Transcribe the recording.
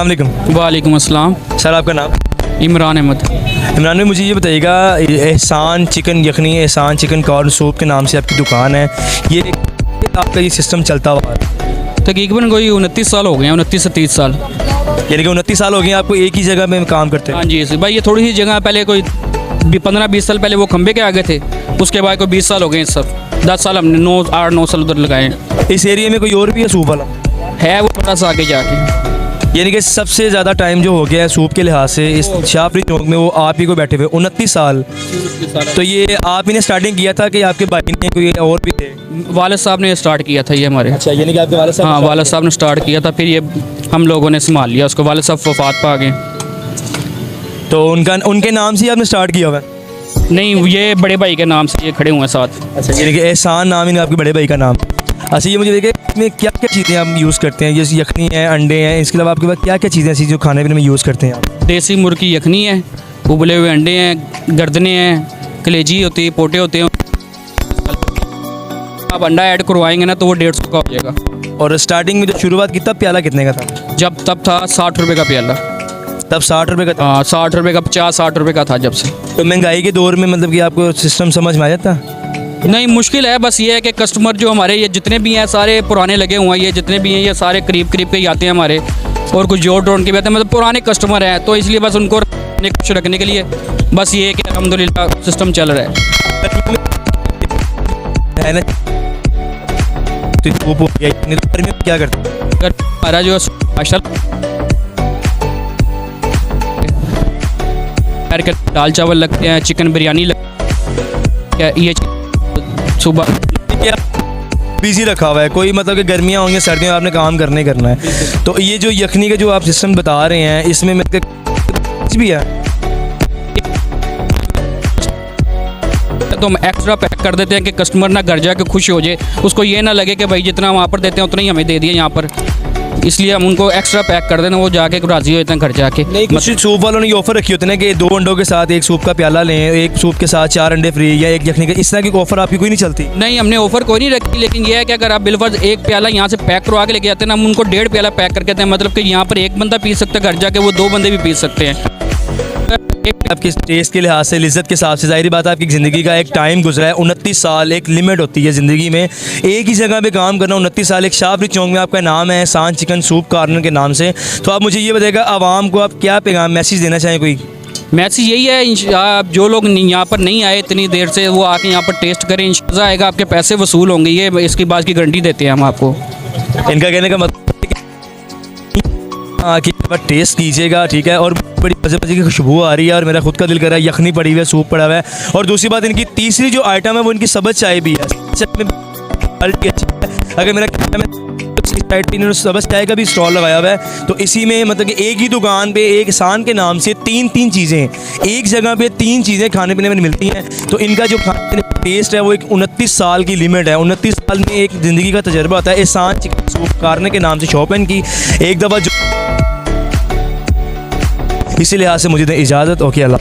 अस्सलाम वालेकुम। वालेकुम अस्सलाम। सर आपका नाम? इमरान अहमद। इमरान भाई, मुझे ये बताइएगा, एहसान चिकन यखनी, एहसान चिकन कॉर्न सूप के नाम से आपकी दुकान है, ये आपका ये सिस्टम चलता हुआ है? तकरीबन कोई 29 साल हो गए हैं, 29 से 30 साल। यानी कि 29 साल हो गए आपको एक ही जगह में काम करते हैं? हाँ जी भाई, ये थोड़ी सी जगह पहले कोई 15-20 साल पहले वो खंबे के आगे थे, उसके बाद कोई 20 साल हो गए सब। 10 साल हमने 8-9 साल उधर लगाए हैं। इस एरिया में कोई और भी है सूप वाला? है वो थोड़ा सा आगे जाके। यानी कि सबसे ज़्यादा टाइम जो हो गया है सूप के लिहाज से इस शाहपुरी चौक में, वो आप ही को बैठे हुए 29 साल। तो ये आप ही ने स्टार्टिंग किया था कि आपके भाई ने कोई और भी थे? वालिद साहब ने स्टार्ट किया था ये हमारे। अच्छा, यानी कि आपके वालिद साहब? हाँ, वालिद साहब ने स्टार्ट किया था, फिर ये हम लोगों ने संभाल लिया उसको। वालिद साहब वफात पा गए। तो उनके नाम से ही आपने स्टार्ट किया हुआ है? नहीं, ये बड़े भाई के नाम से ये खड़े हुए हैं साथ। अच्छा, यानी कि एहसान नाम ही आपके बड़े भाई का नाम। अच्छा, ये मुझे देखिए इसमें क्या क्या चीज़ें आप यूज़ करते हैं? जैसे यखनी है, अंडे हैं, इसके अलावा आपके पास क्या क्या चीज़ें ऐसी जो खाने पीने में यूज़ करते हैं आप? देसी मुर्गी यखनी है, उबले हुए अंडे हैं, गर्दने हैं, कलेजी होती है, पोटे होते हैं। आप अंडा ऐड करवाएंगे ना तो वो 150 का हो जाएगा। और स्टार्टिंग में जो शुरुआत की तब प्याला कितने का था? जब तब था 60 रुपये का प्याला। तब 60 रुपये का था? हाँ, 60 रुपये का, 50-60 रुपये का था जब से। तो महंगाई के दौर में मतलब कि आपको सिस्टम समझ में आ जाता? नहीं, मुश्किल है। बस ये है कि कस्टमर जो हमारे ये जितने भी हैं सारे पुराने लगे हुए हैं, ये जितने भी हैं ये सारे करीब के ही आते हैं हमारे, और कुछ जोड़ के भी आते हैं, मतलब पुराने कस्टमर हैं, तो इसलिए बस उनको खुश रखने के लिए बस ये है कि अल्हम्दुलिल्लाह सिस्टम चल रहा है ना। तो वो क्या करते हैं? अगर हमारा जो दाल चावल लगते हैं, चिकन बिरयानी लगती है, ये सुबह बिजी रखा हुआ है कोई, मतलब कि गर्मियाँ होंगी सर्दियों में आपने काम करना ही करना है। तो ये जो यखनी का जो आप सिस्टम बता रहे हैं, इसमें मतलब कुछ भी है तो हम एक्स्ट्रा पैक कर देते हैं कि कस्टमर ना घर जाके खुश हो जाए, उसको ये ना लगे कि भाई जितना वहाँ पर देते हैं उतना ही हमें दे दिया यहाँ पर, इसलिए हम उनको एक्स्ट्रा पैक कर देना, वो जाके राजी होते हैं घर जाके। नहीं, कुछ सूप वालों ने ये ऑफर रखी होती है ना कि 2 अंडों के साथ एक सूप का प्याला लें, एक सूप के साथ 4 अंडे फ्री, या एक यखनी का, इस तरह की ऑफर आपकी कोई नहीं चलती? नहीं, हमने ऑफर कोई नहीं रखी, लेकिन ये है कि अगर आप बिलफर्ज एक प्याला यहाँ से पैक करवा के लेके आते हैं ना, हम उनको 1.5 प्याला पैक करके देते हैं, मतलब कि यहाँ पर एक बंदा पी सकता है, घर जाके वो 2 बंदे भी पी सकते हैं। आपके टेस्ट के लिहाज से, लिज्जत के हिसाब से, ज़ाहिर बात है आपकी ज़िंदगी का एक टाइम गुजरा है, 29 साल एक लिमिट होती है ज़िंदगी में, एक ही जगह पे काम करना 29 साल। एक शाहपुरी चौक में आपका नाम है एहसान चिकन सूप कॉर्नर के नाम से। तो आप मुझे ये बताइएगा, आवाम को आप क्या पैगाम मैसेज देना चाहें? कोई मैसेज यही है, आप जो लोग यहाँ पर नहीं आए इतनी देर से, वो आके यहाँ पर टेस्ट करें, इंशाल्लाह आएगा, आपके पैसे वसूल होंगे, ये इसकी बात की गारंटी देते हैं हम आपको। इनका कहने का मतलब कि टेस्ट कीजिएगा, ठीक है, और बड़ी मज़े की खुशबू आ रही है, और मेरा खुद का दिल कर रहा है, यखनी पड़ी हुई है, सूप पड़ा हुआ है, और दूसरी बात इनकी तीसरी जो आइटम है वो इनकी सब्ज़ चाय भी है। अगर मेरा सब्ज़ चाय का भी स्टॉल लगाया हुआ है, तो इसी में मतलब कि एक ही दुकान पे एक एहसान के नाम से 3 चीज़ें, एक जगह पे 3 चीज़ें खाने पीने में मिलती हैं। तो इनका जो खाने टेस्ट है वो एक 29 साल की लिमिट है, 29 साल में एक ज़िंदगी का तजर्बा होता है। एहसान चिकन सूप कॉर्नर के नाम से शॉप है इनकी। एक दफ़ा जो इसी लिहाज से मुझे इजाज़त, ओके, अल्लाह।